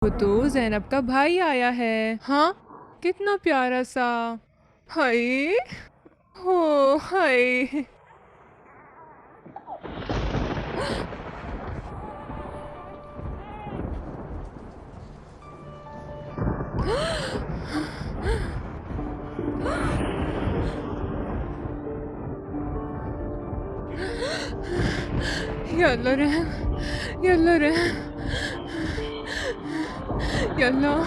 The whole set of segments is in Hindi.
वो तो ज़ैनब का भाई आया है। हाँ, कितना प्यारा सा। हाय, हो हाय। या अल्लाह रहम, या अल्लाह रहम, या अल्लाह।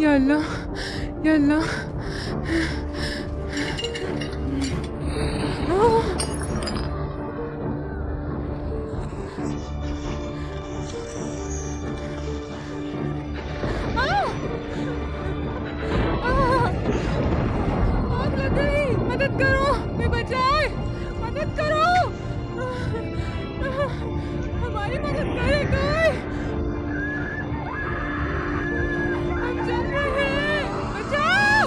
या अल्लाह, या अल्लाह। ओह! आह! आह! आग लग गई! मदद करो! कोई बचाए! मदद करो! हमारी मदद करे कोई! हम जल रहे हैं! बचाओ!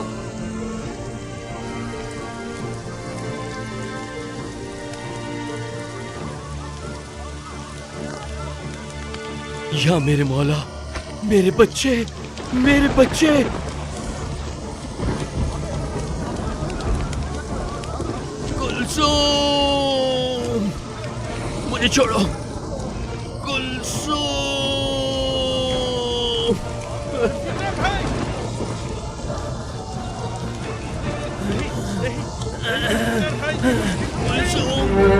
या मेरे मौला, मेरे बच्चे, मेरे बच्चे। कुलसुम, मुझे छोड़ो। कुलसुम, कुलसुम।